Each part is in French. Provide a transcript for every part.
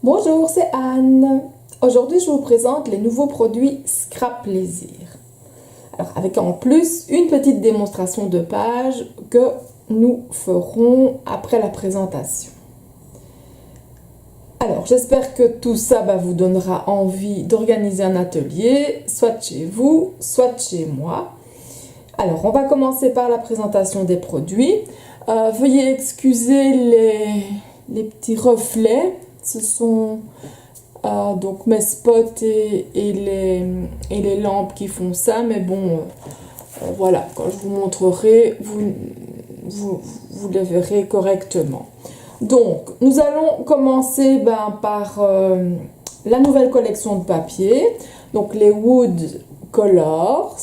Bonjour, c'est Anne. Aujourd'hui, je vous présente les nouveaux produits Scrap Plaisir. Alors, avec en plus une petite démonstration de page que nous ferons après la présentation. Alors, j'espère que tout ça vous donnera envie d'organiser un atelier, soit chez vous, soit chez moi. Alors, on va commencer par la présentation des produits. Veuillez excuser les petits reflets. Ce sont donc mes spots et les lampes qui font ça. Mais bon, voilà, quand je vous montrerai, vous les verrez correctement. Donc, nous allons commencer par la nouvelle collection de papier. Donc, les Wood Colors.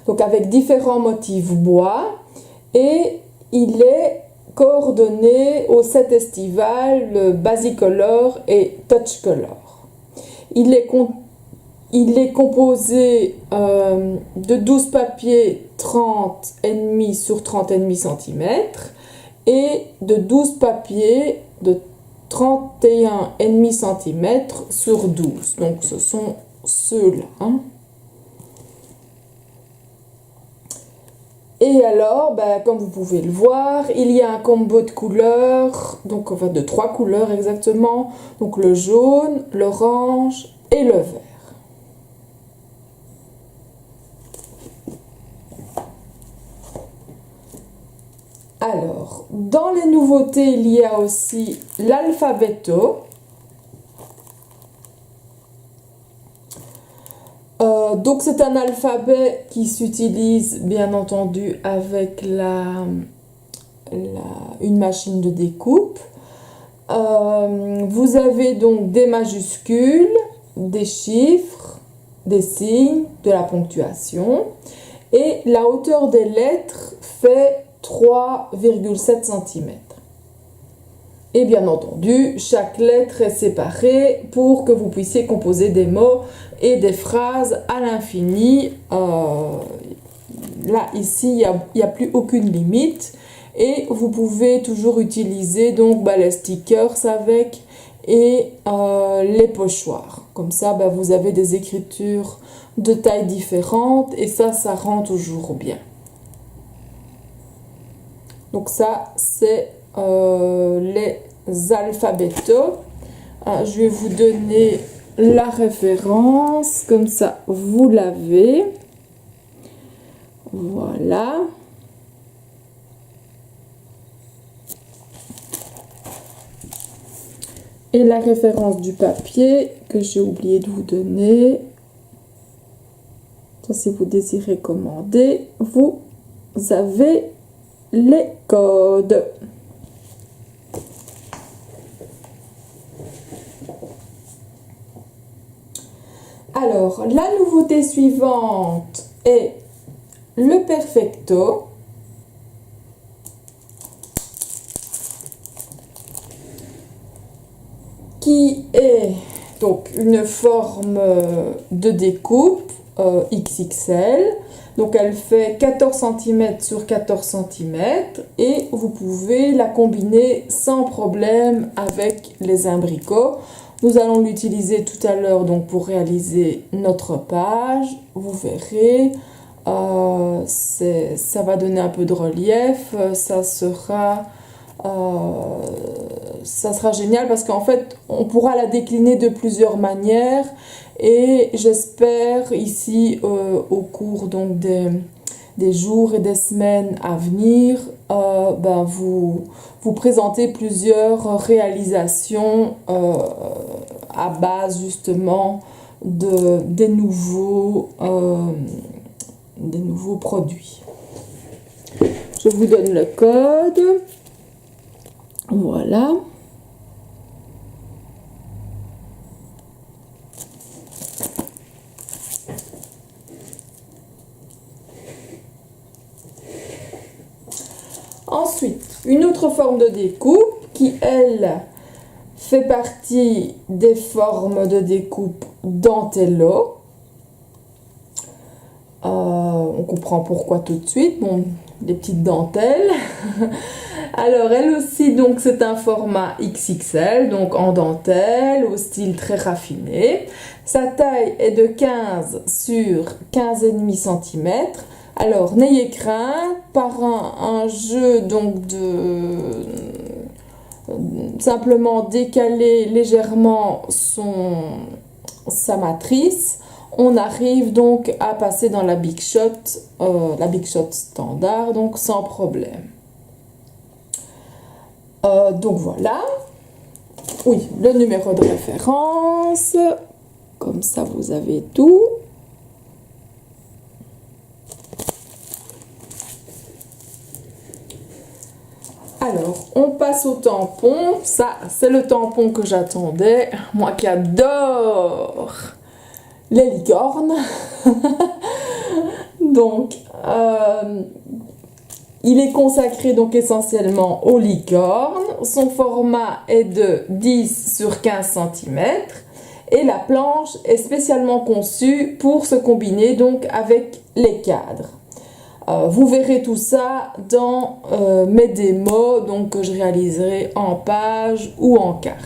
Donc, avec différents motifs bois. Et il est coordonné au set estival Basicolor et Touch Color. Il est composé de 12 papiers 30,5 sur 30,5 cm et de 12 papiers de 31,5 cm sur 12. Donc ce sont ceux-là. Et alors, comme vous pouvez le voir, il y a un combo de couleurs, donc enfin de 3 couleurs exactement, donc le jaune, l'orange et le vert. Alors, dans les nouveautés, il y a aussi l'Alphabetto. Donc c'est un alphabet qui s'utilise bien entendu avec une machine de découpe. Vous avez donc des majuscules, des chiffres, des signes, de la ponctuation. Et la hauteur des lettres fait 3,7 cm. Et bien entendu, chaque lettre est séparée pour que vous puissiez composer des mots et des phrases à l'infini. Là, ici, il n'y a plus aucune limite. Et vous pouvez toujours utiliser donc les stickers avec et les pochoirs. Comme ça, vous avez des écritures de tailles différentes et ça rend toujours bien. Donc ça, c'est les Alphabetto. Je vais vous donner la référence, comme ça vous l'avez. Voilà. Et la référence du papier que j'ai oublié de vous donner. Ça, si vous désirez commander, vous avez les codes. Alors, la nouveauté suivante est le Perfecto. Qui est donc une forme de découpe XXL. Donc elle fait 14 cm sur 14 cm et vous pouvez la combiner sans problème avec les imbricots. Nous allons l'utiliser tout à l'heure donc pour réaliser notre page. Vous verrez, ça va donner un peu de relief. Ça sera génial parce qu'en fait on pourra la décliner de plusieurs manières et j'espère ici au cours donc des jours et des semaines à venir vous présenter plusieurs réalisations à base justement des nouveaux produits. Je vous donne le code. Voilà. Ensuite, une autre forme de découpe qui, elle, fait partie des formes de découpe Dantello. On comprend pourquoi tout de suite. Bon, des petites dentelles. Alors, elle aussi, donc, c'est un format XXL, donc en dentelle, au style très raffiné. Sa taille est de 15 sur 15,5 cm. Alors, n'ayez crainte, par un jeu donc de simplement décaler légèrement sa matrice, on arrive donc à passer dans la Big Shot standard, donc sans problème. Donc voilà, oui, le numéro de référence, comme ça vous avez tout. Alors, on passe au tampon. Ça, c'est le tampon que j'attendais. Moi qui adore les licornes. Donc, il est consacré donc essentiellement aux licornes. Son format est de 10 sur 15 cm. Et la planche est spécialement conçue pour se combiner donc avec les cadres. Vous verrez tout ça dans mes démos donc, que je réaliserai en page ou en carte.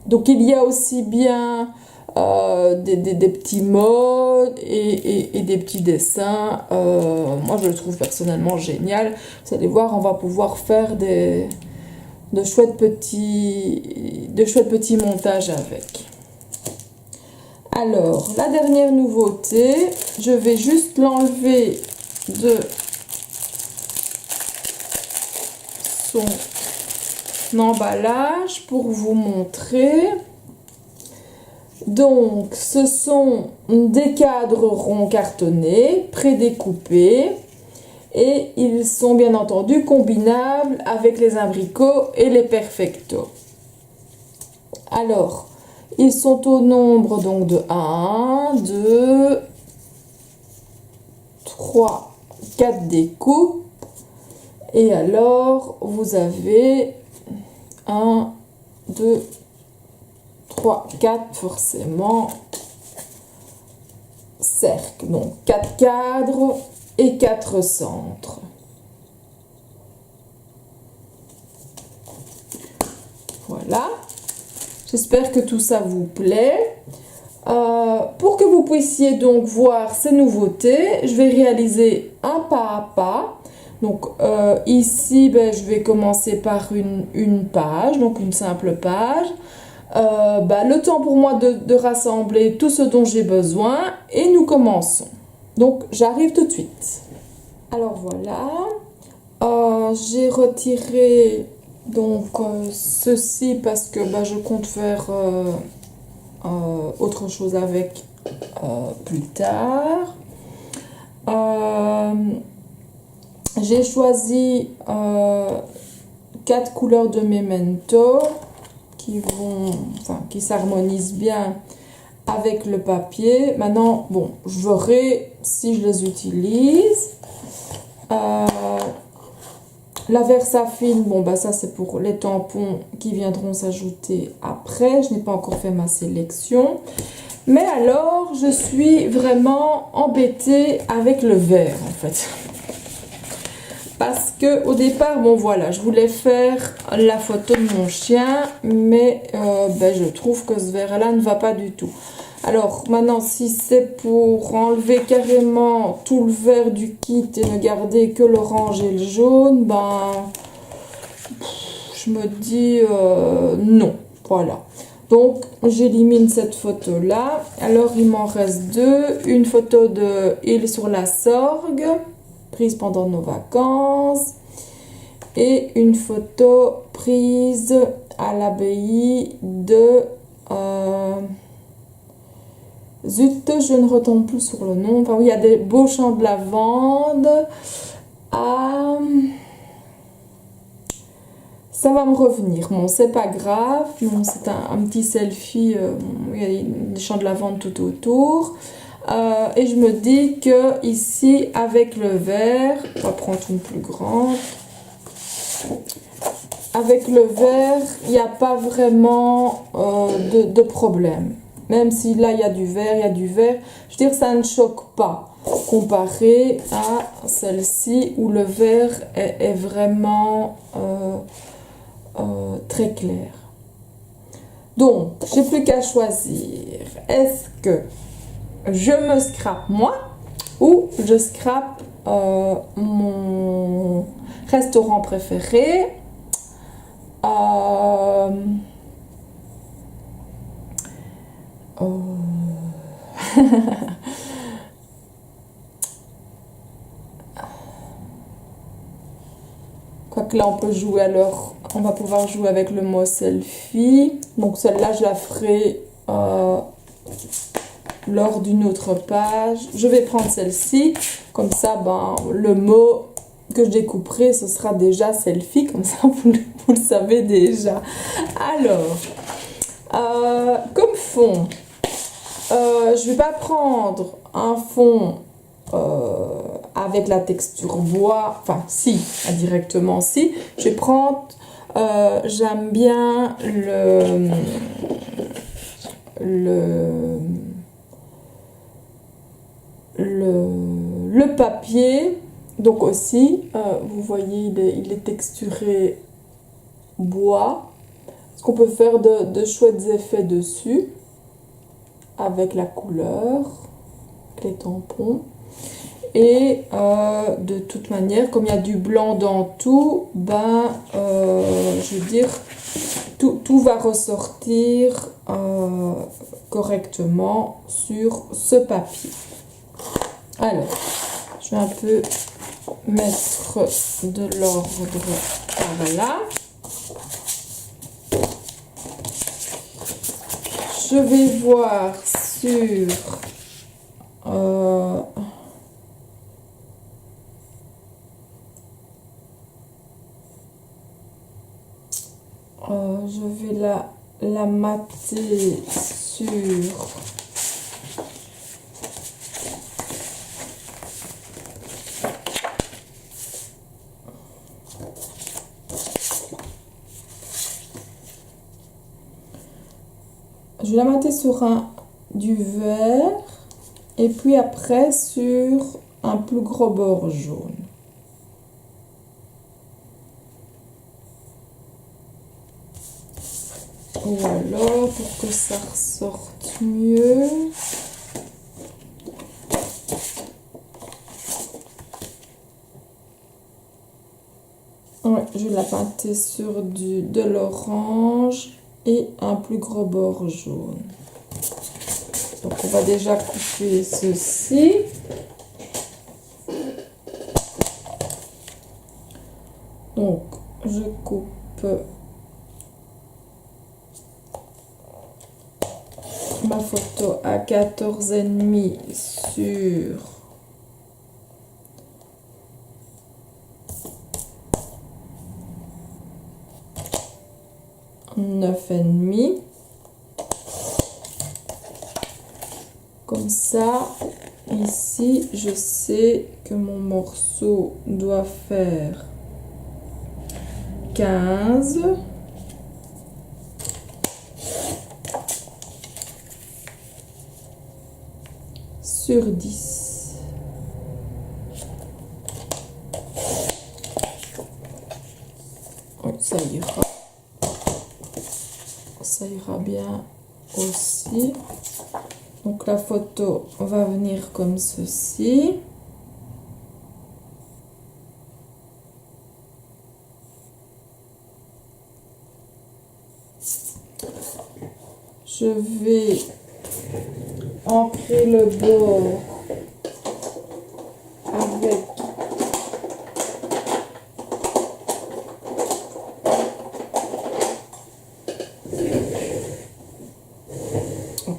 Donc il y a aussi bien des petits mots et des petits dessins. Moi je le trouve personnellement génial. Vous allez voir, on va pouvoir faire de chouettes petits montages avec. Alors, la dernière nouveauté, je vais juste l'enlever de son emballage pour vous montrer. Donc, ce sont des cadres ronds cartonnés, prédécoupés. Et ils sont bien entendu combinables avec les imbricots et les perfectos. Alors, ils sont au nombre donc de 1, 2, 3, 4 découpes. Et alors, vous avez 1, 2, 3, 4 forcément cercles. Donc, 4 cadres et 4 centres. Voilà. J'espère que tout ça vous plaît. Pour que vous puissiez donc voir ces nouveautés, je vais réaliser un pas à pas. Donc ici, je vais commencer par une page, donc une simple page. Le temps pour moi de rassembler tout ce dont j'ai besoin et nous commençons. Donc j'arrive tout de suite. Alors voilà, j'ai retiré donc ceci parce que je compte faire autre chose avec plus tard. J'ai choisi 4 couleurs de Memento qui s'harmonisent bien avec le papier. Maintenant, bon, je verrai si je les utilise. La Versafine, ça c'est pour les tampons qui viendront s'ajouter après. Je n'ai pas encore fait ma sélection. Mais alors, je suis vraiment embêtée avec le vert en fait. Parce que au départ, je voulais faire la photo de mon chien, mais je trouve que ce vert-là ne va pas du tout. Alors maintenant, si c'est pour enlever carrément tout le vert du kit et ne garder que l'orange et le jaune, je me dis non, voilà. Donc j'élimine cette photo-là. Alors il m'en reste deux. Une photo de île sur la Sorgue, prise pendant nos vacances. Et une photo prise à l'abbaye de... Zut, je ne retombe plus sur le nom. Enfin oui, il y a des beaux champs de lavande. Ça va me revenir. Bon, c'est pas grave. Bon, c'est un petit selfie. Il y a des champs de lavande tout autour. Et je me dis que ici, avec le vert, on va prendre une plus grande. Avec le vert, il n'y a pas vraiment de problème. Même si là, il y a du vert, Je veux dire, ça ne choque pas. comparé à celle-ci où le vert est vraiment très clair. Donc, j'ai plus qu'à choisir. Est-ce que je me scrape moi ou je scrape mon restaurant préféré? Quoique là on peut jouer alors, on va pouvoir jouer avec le mot selfie. Donc celle-là je la ferai lors d'une autre page. Je vais prendre celle-ci, comme ça ben, le mot que je découperai ce sera déjà selfie, comme ça vous le savez déjà. Alors, comme fond, je vais pas prendre un fond avec la texture bois, enfin si, indirectement si. Je vais prendre, j'aime bien le papier, donc aussi, vous voyez, il est texturé bois. Ce qu'on peut faire de chouettes effets dessus avec la couleur, les tampons. Et de toute manière, comme il y a du blanc dans tout, ben, je veux dire, tout va ressortir correctement sur ce papier. Alors, je vais un peu mettre de l'ordre par là. Je vais voir sur je vais la mater sur je vais la mater sur du vert et puis après sur un plus gros bord jaune. Ou alors, pour que ça ressorte mieux, ouais, je vais la pinter sur de l'orange et un plus gros bord jaune. Donc on va déjà couper ceci. Donc je coupe ma photo à 14,5 sur 9,5. Comme ça, ici, je sais que mon morceau doit faire 15. Sur 10. Oui, ça ira. Ça ira bien aussi. Donc la photo va venir comme ceci. Je vais ancrer le bord avec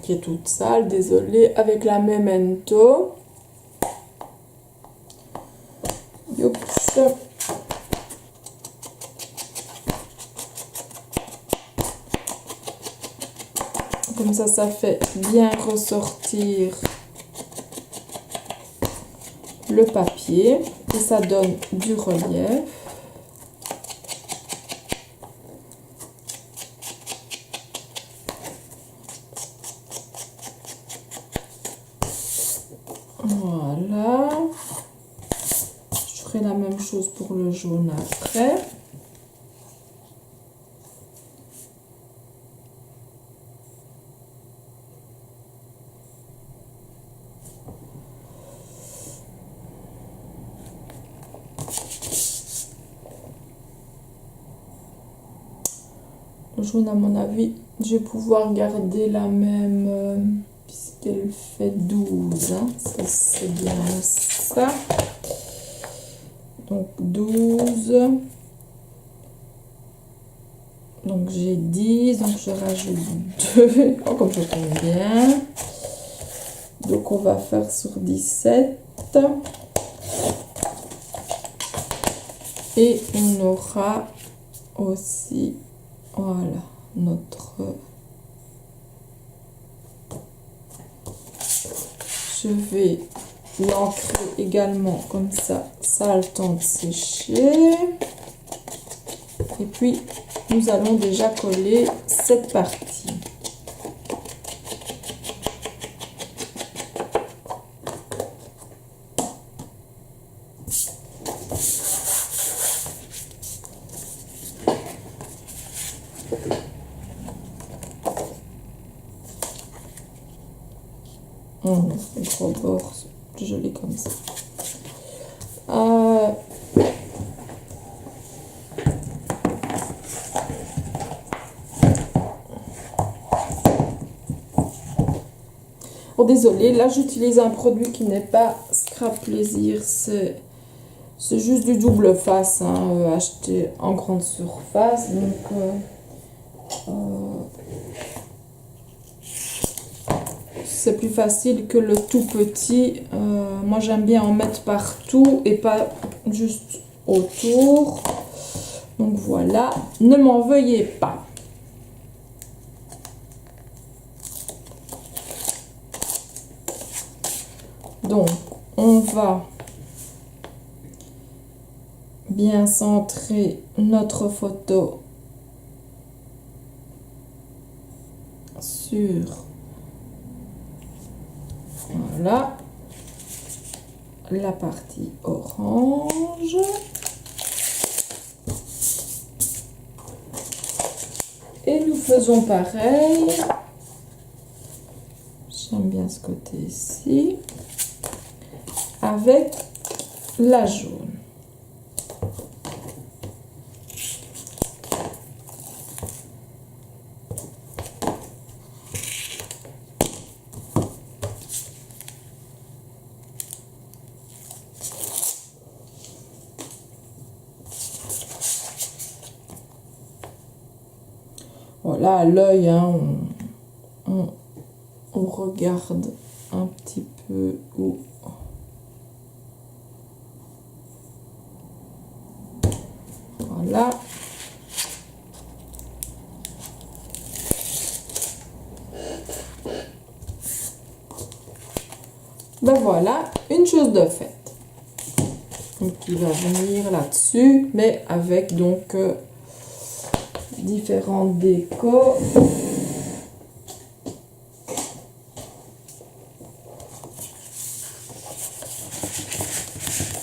qui est toute sale, désolée, avec la Memento. Youps. Comme ça fait bien ressortir le papier et ça donne du relief. Voilà. jaune après. Le jaune, à mon avis, je vais pouvoir garder la même, puisqu'elle fait 12. Hein. Ça, c'est bien ça. Donc 12. Donc j'ai 10. Donc je rajoute 2. Oh, comme je compte bien. Donc on va faire sur 17. Et on aura aussi... Voilà, notre... Je vais l'ancrer également comme ça a le temps de sécher. Et puis, nous allons déjà coller cette partie. Les gros bords, joli comme ça. Oh, désolé, là j'utilise un produit qui n'est pas Scrap Plaisir, c'est juste du double face, hein, acheté en grande surface. Donc c'est plus facile que le tout petit. Moi j'aime bien en mettre partout et pas juste autour. Donc voilà, ne m'en veuillez pas. Donc on va bien centrer notre photo sur... Voilà, la partie orange. Et nous faisons pareil. J'aime bien ce côté ici. Avec la jaune. Voilà, à l'œil, hein, on regarde un petit peu où... Voilà. Ben voilà, une chose de faite. Donc il va venir là-dessus, mais avec donc différentes décos.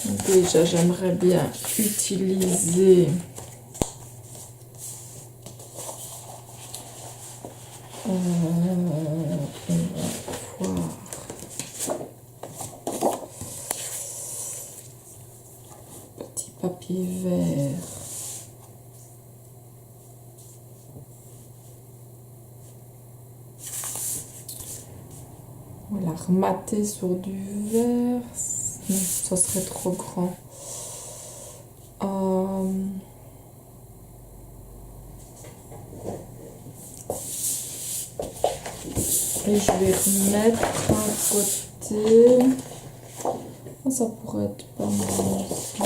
Donc déjà, j'aimerais bien utiliser petit papier vert. On va la remater sur du vert. Non, ça serait trop grand. Et je vais remettre un côté. Oh, ça pourrait être pas mal aussi.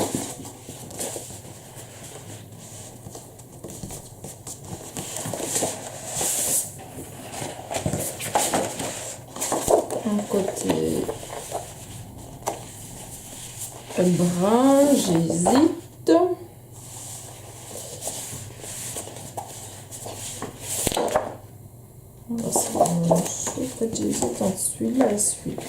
Un côté brun, j'hésite. En fait, j'hésite entre celui-là et celui-là.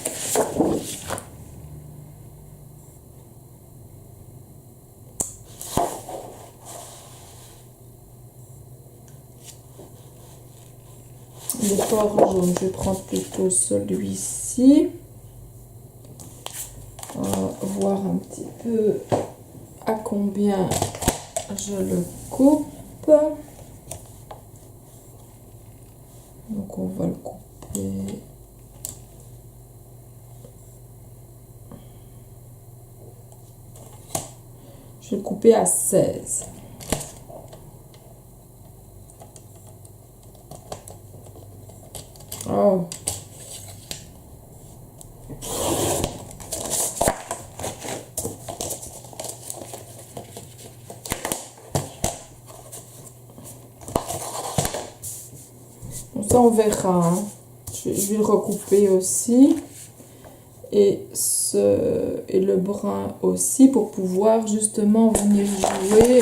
il est fort jaune. Je vais prendre plutôt celui-ci. Voir un petit peu à combien je le coupe. Donc on va le couper. Je vais le couper à 16. Oh. Bon, ça on verra. Hein. Je vais le recouper aussi. Et le brun aussi pour pouvoir justement venir jouer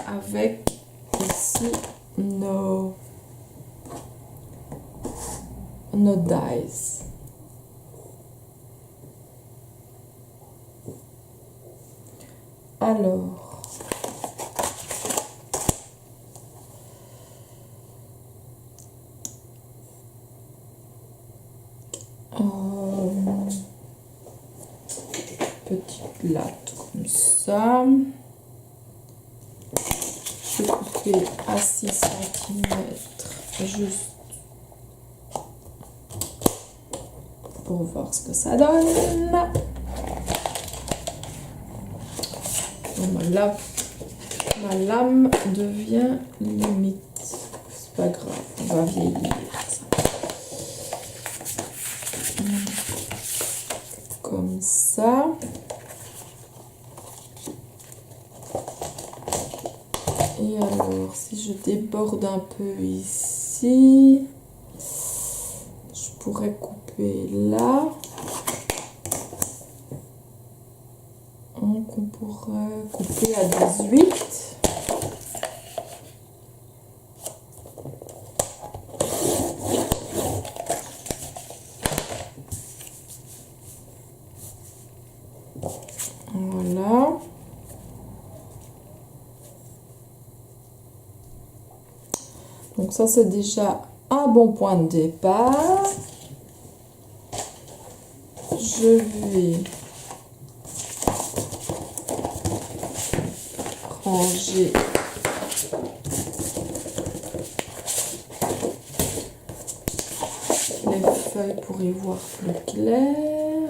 avec ici nos dies. Alors, petite latte comme ça. Je vais couper à 6 cm juste pour voir ce que ça donne. Ma lame devient limite. C'est pas grave, on va vieillir. Comme ça. Et alors, si je déborde un peu ici, je pourrais couper là. Donc, on pourrait couper à 18. Voilà. Donc ça, c'est déjà un bon point de départ. Je vais ranger les feuilles pour y voir plus clair.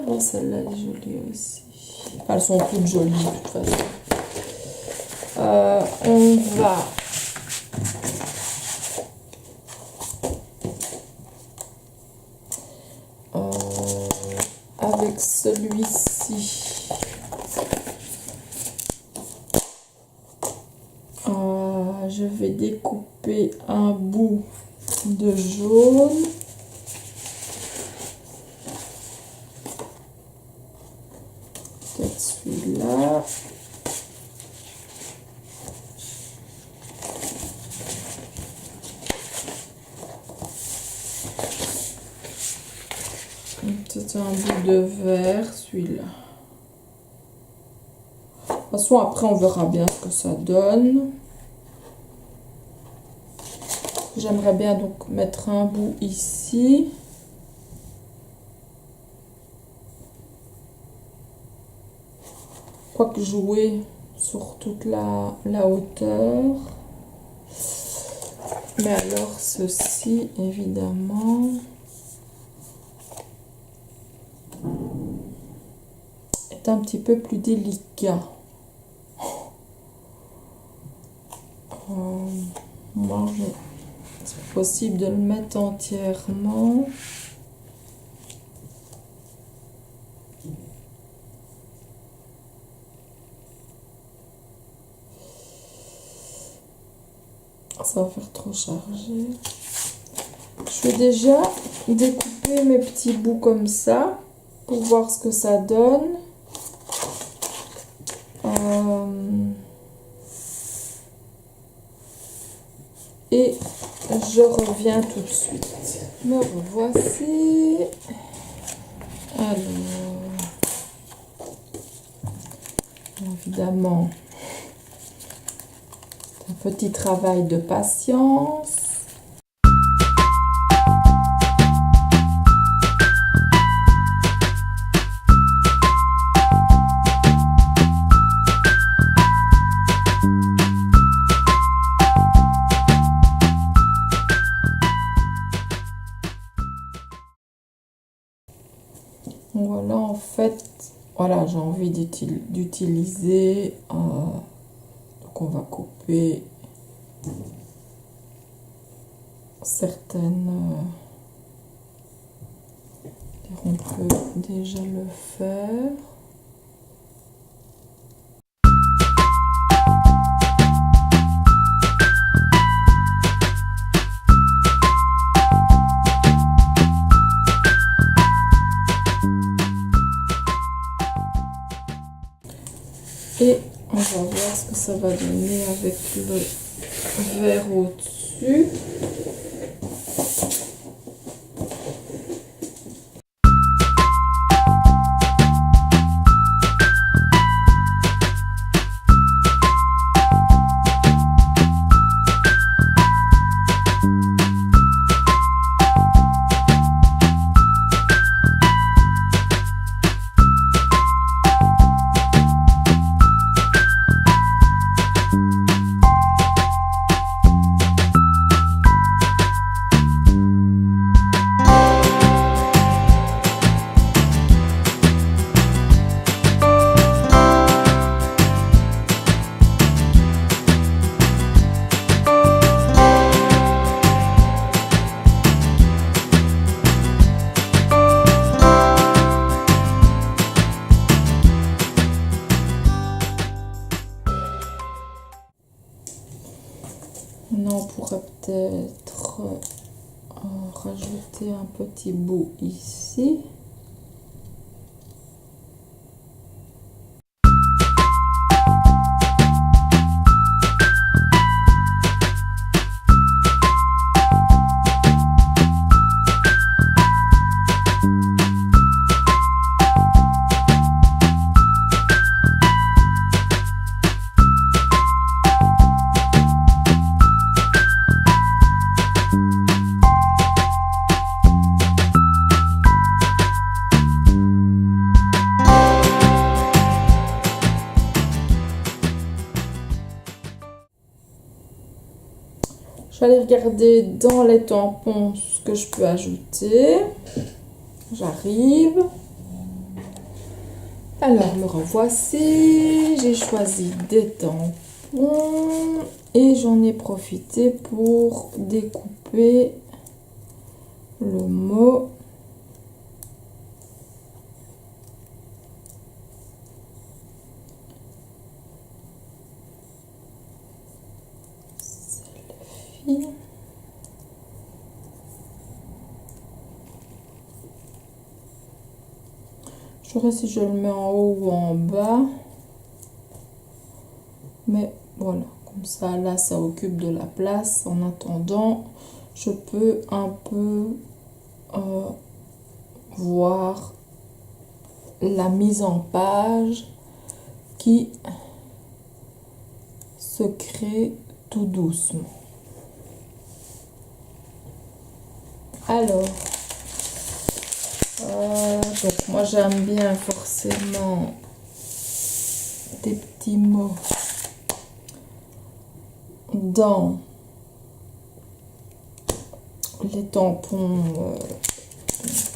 Oh, celle-là est jolie aussi. Enfin, elles sont toutes jolies de toute façon. On va avec celui-ci, je vais découper un bout de jaune. Peut-être celui-là. C'est un bout de vert, celui-là. De toute façon, après, on verra bien ce que ça donne. J'aimerais bien donc mettre un bout ici. Quoique jouer sur toute la hauteur. Mais alors, ceci, évidemment, est un petit peu plus délicat. Moi, c'est possible de le mettre entièrement. Ça va faire trop chargé. Je vais déjà découper mes petits bouts comme ça pour voir ce que ça donne. Et je reviens tout de suite. Me revoici. Alors, évidemment, un petit travail de patience. là en fait, voilà, j'ai envie d'utiliser, donc on va couper certaines, on peut déjà le faire. Et on va voir ce que ça va donner avec le verre au-dessus. Maintenant, on pourrait peut-être rajouter un petit bout ici. Je vais aller regarder dans les tampons ce que je peux ajouter. J'arrive. Alors, me revoici. J'ai choisi des tampons et j'en ai profité pour découper le mot. Je verrai si je le mets en haut ou en bas. Mais voilà, comme ça, là, ça occupe de la place. En attendant, je peux un peu voir la mise en page qui se crée tout doucement. Alors, donc moi j'aime bien forcément des petits mots dans les tampons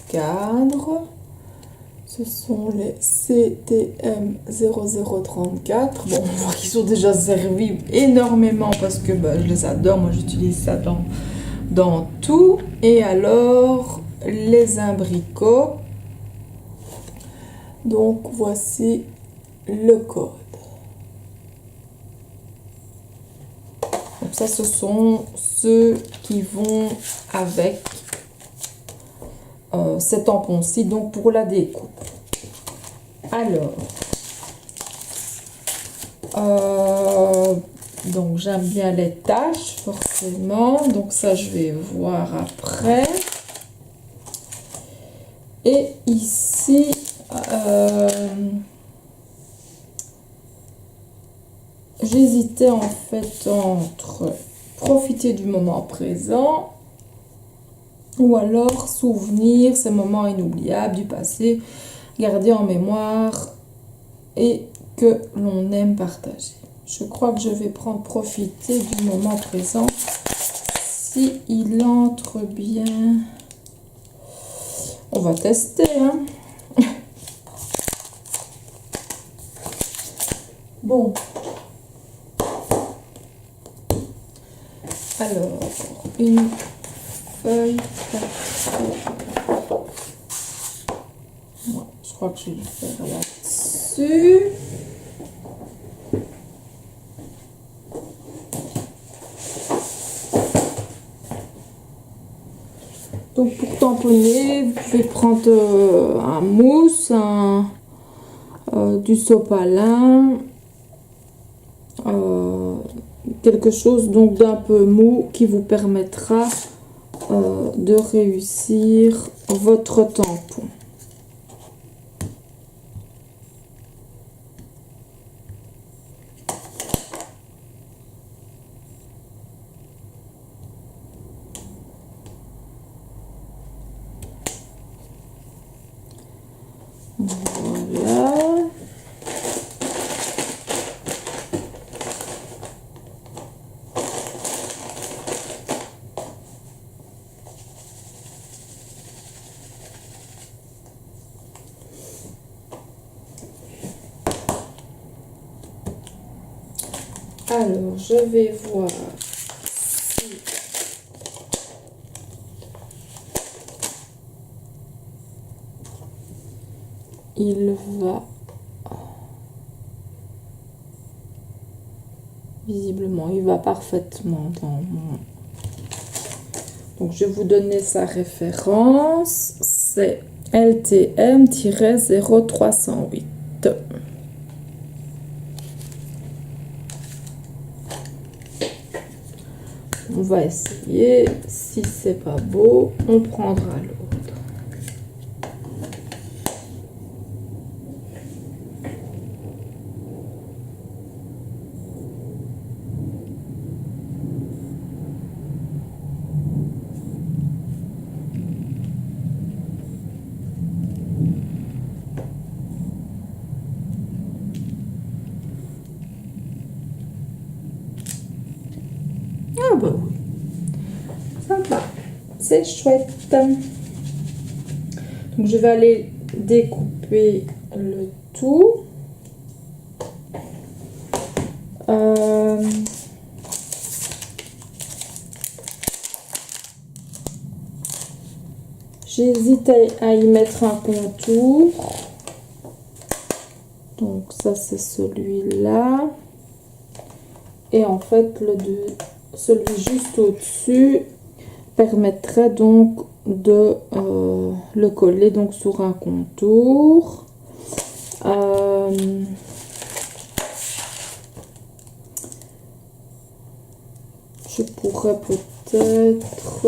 cadres. Ce sont les CTM 0034. Bon, on voit qu'ils sont déjà servis énormément parce que je les adore. Moi j'utilise ça dans tout. Et alors les imbricots. Donc voici le code. Donc ça, ce sont ceux qui vont avec ces tampons-ci, donc pour la découpe. Alors, donc j'aime bien les taches forcément, donc ça je vais voir après. Et ici, j'hésitais en fait entre profiter du moment présent ou alors souvenir ces moments inoubliables du passé, garder en mémoire et que l'on aime partager. Je crois que je vais prendre profiter du moment présent si il entre bien. On va tester, hein. Bon. Alors, une feuille papier. Ouais, je crois que je vais le faire là-dessus. Donc pour tamponner, vous pouvez prendre un mousse, du sopalin, quelque chose donc d'un peu mou qui vous permettra de réussir votre tampon. Voilà. Alors, je vais voir si il va. Visiblement, il va parfaitement dans mon... Donc, je vais vous donner sa référence. C'est LTM-0308. On va essayer. Si c'est pas beau, on prendra l'autre. Ah bah oui, sympa, c'est chouette. Donc je vais aller découper le tout. J'hésite à y mettre un contour. Donc ça c'est celui-là. Et en fait celui juste au-dessus permettrait donc de le coller donc sur un contour. Je pourrais peut-être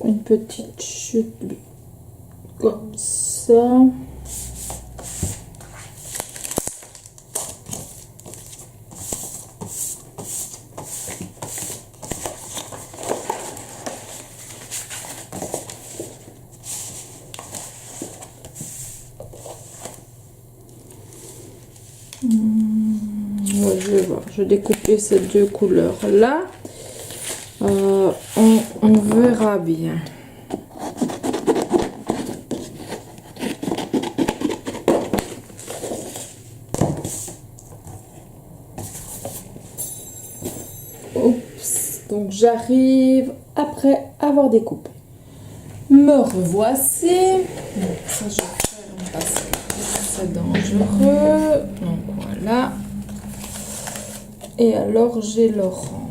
une petite chute comme ça. Ouais, je vais voir. Je vais découper ces deux couleurs là. On verra bien. Oups, donc j'arrive après avoir découpé. Me revoici. Donc ça je ferme parce que c'est dangereux. Donc voilà. Et alors j'ai l'orange.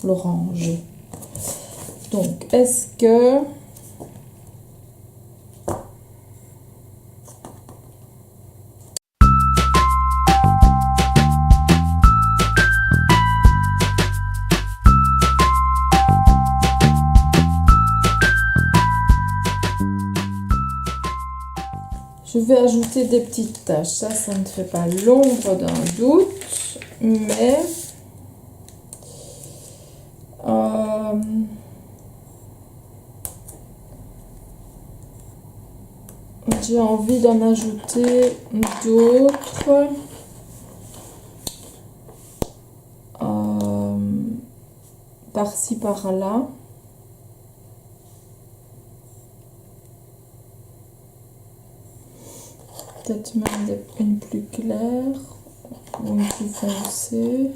L'orange. Donc est-ce que je vais ajouter des petites taches. Ça ne fait pas l'ombre d'un doute, mais j'ai envie d'en ajouter d'autres. par-ci par-là. Peut-être même une plus claire ou une plus foncée.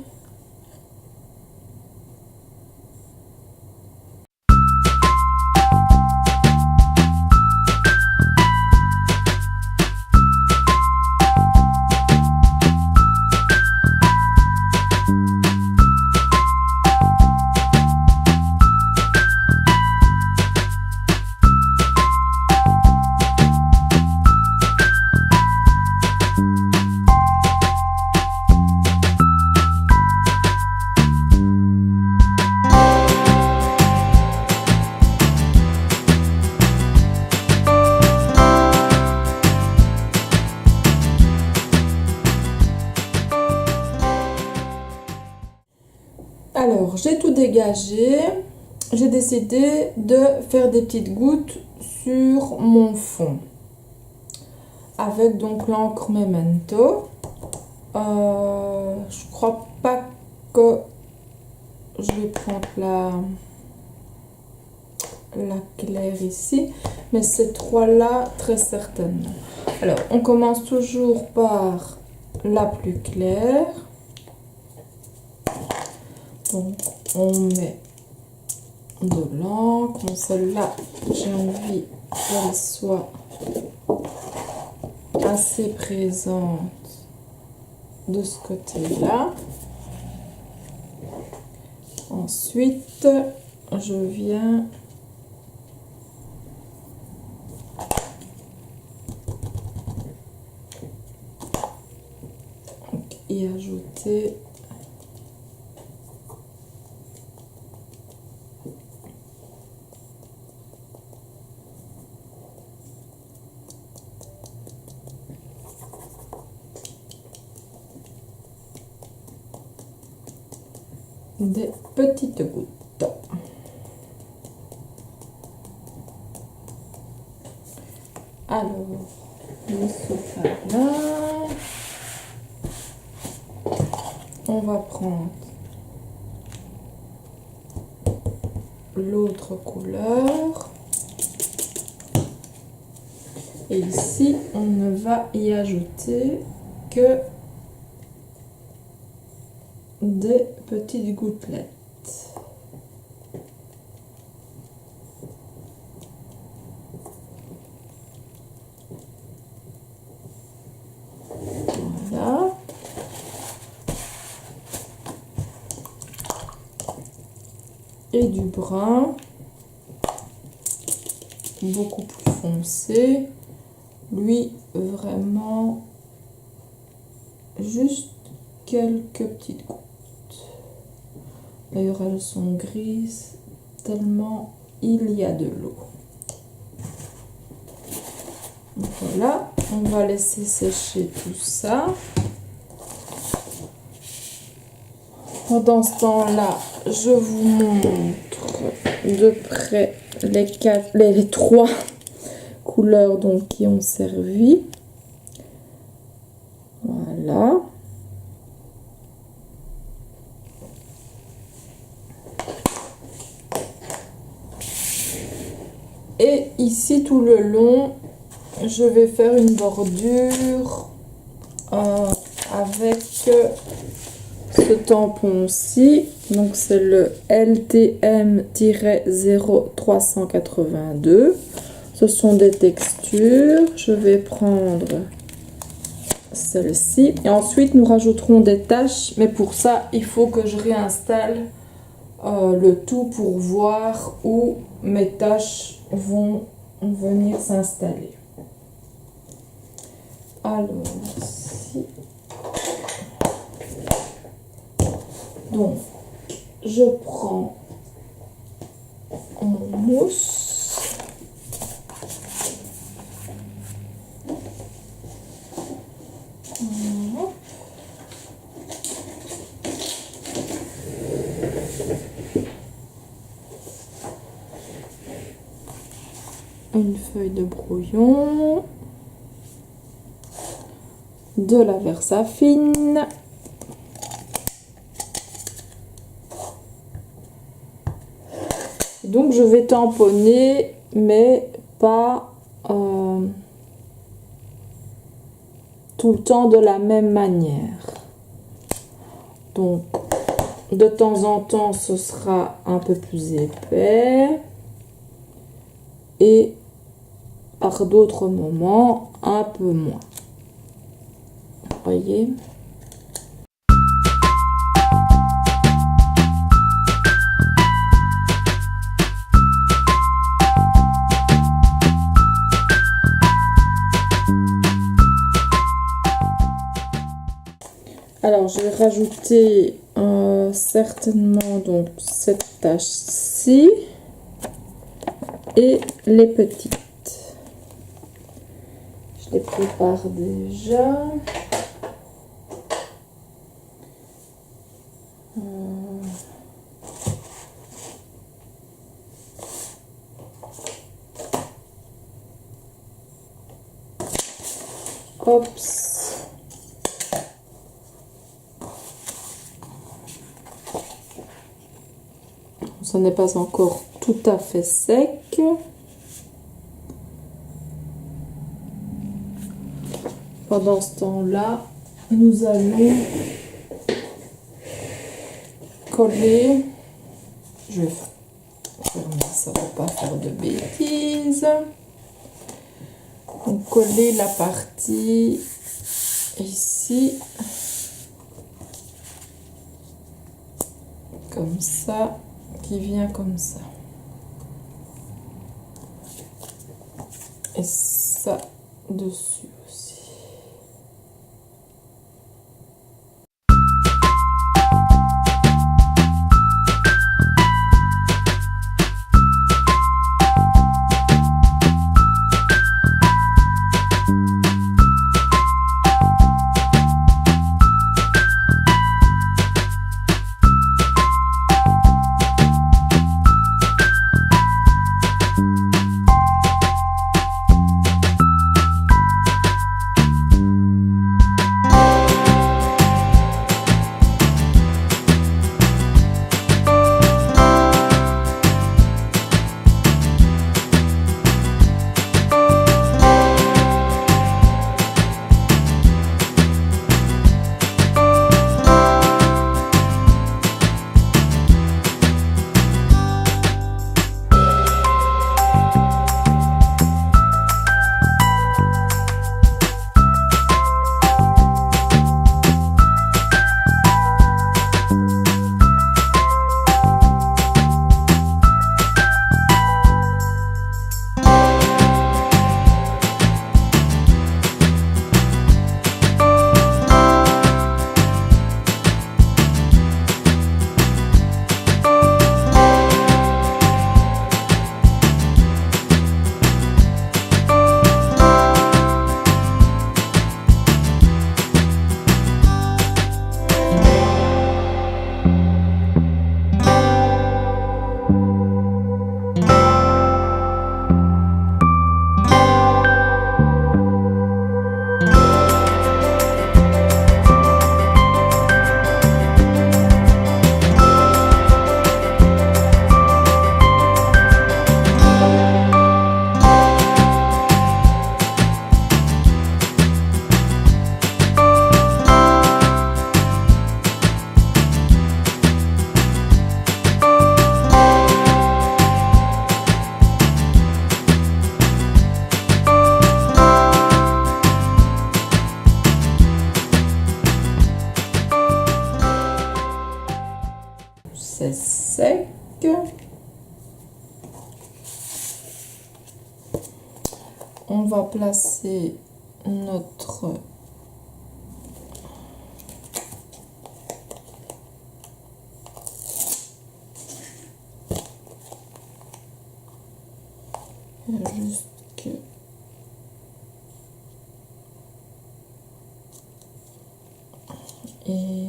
Alors, j'ai tout dégagé. J'ai décidé de faire des petites gouttes sur mon fond. Avec donc l'encre Memento. Je crois pas que je vais prendre la claire ici. Mais ces trois-là, très certainement. Alors, on commence toujours par la plus claire. Donc, on met de l'encre. Bon, celle-là, j'ai envie qu'elle soit assez présente de ce côté-là. Ensuite, je viens y ajouter des petites gouttes. Alors, le sopalin. On va prendre l'autre couleur. Et ici, on ne va y ajouter que des petites gouttelettes. Voilà. Et du brun, beaucoup plus foncé. Lui, vraiment, juste quelques petites gouttes. D'ailleurs, elles sont grises tellement il y a de l'eau. Voilà, on va laisser sécher tout ça. Pendant ce temps-là, je vous montre de près les trois couleurs donc, qui ont servi. Voilà. Et ici, tout le long, je vais faire une bordure avec ce tampon-ci. Donc, c'est le LTM-0382. Ce sont des textures. Je vais prendre celle-ci. Et ensuite, nous rajouterons des taches. Mais pour ça, il faut que je réinstalle le tout pour voir où mes taches vont venir s'installer. Alors, ici. Donc, je prends mon mousse. Une feuille de brouillon, de la Versafine, Donc je vais tamponner, mais pas tout le temps de la même manière. Donc de temps en temps ce sera un peu plus épais et par d'autres moments un peu moins. Vous voyez? Alors, je vais rajouter certainement donc cette tache-ci et les petites. Je les prépare déjà. Ops. Ça n'est pas encore tout à fait sec. Pendant ce temps-là, nous allons coller. Je vais fermer ça pour pas faire de bêtises. Donc coller la partie ici. Comme ça. Qui vient comme ça. Et ça dessus aussi. C'est sec. On va placer notre jusque et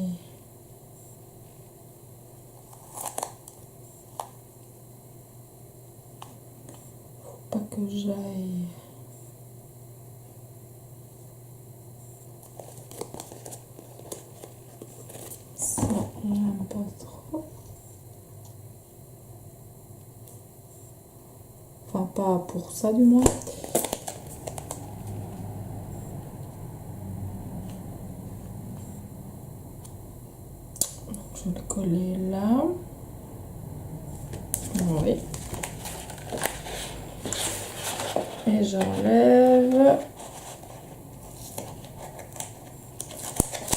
faut pas que j'aille ça, j'aime pas trop. Enfin, pas pour ça du moins. Je vais le coller là. Oui. Et j'enlève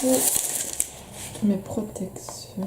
toutes mes protections.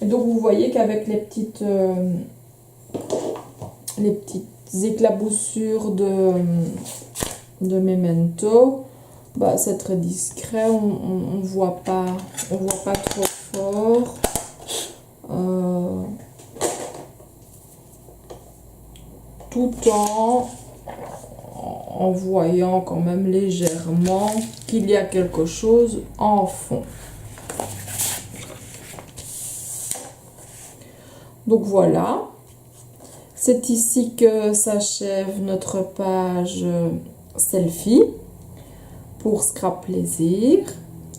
Et donc vous voyez qu'avec les petites éclaboussures de Memento, bah, c'est très discret, on voit pas trop fort. Tout en voyant quand même légèrement qu'il y a quelque chose en fond. Donc voilà, c'est ici que s'achève notre page selfie pour Scrap Plaisir.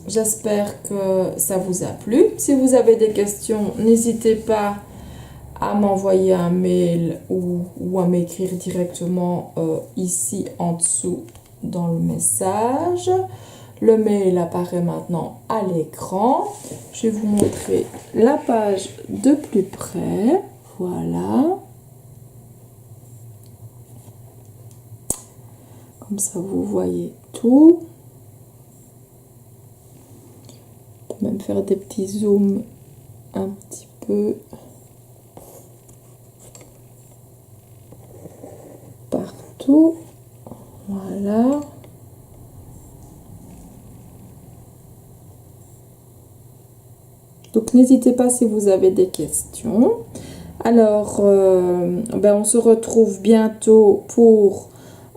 J'espère que ça vous a plu. Si vous avez des questions, n'hésitez pas à m'envoyer un mail ou à m'écrire directement ici en dessous dans le message. Le mail apparaît maintenant à l'écran. Je vais vous montrer la page de plus près. Voilà. Comme ça, vous voyez tout. On peut même faire des petits zooms un petit peu partout. Voilà. Donc n'hésitez pas si vous avez des questions. Alors, on se retrouve bientôt pour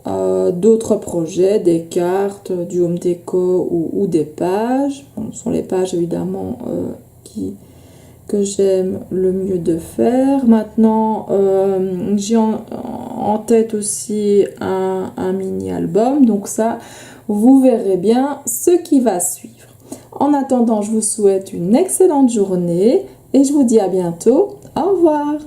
d'autres projets, des cartes, du home déco ou des pages. Bon, ce sont les pages évidemment que j'aime le mieux de faire. Maintenant, j'ai en tête aussi un mini-album. Donc ça, vous verrez bien ce qui va suivre. En attendant, je vous souhaite une excellente journée et je vous dis à bientôt. Au revoir!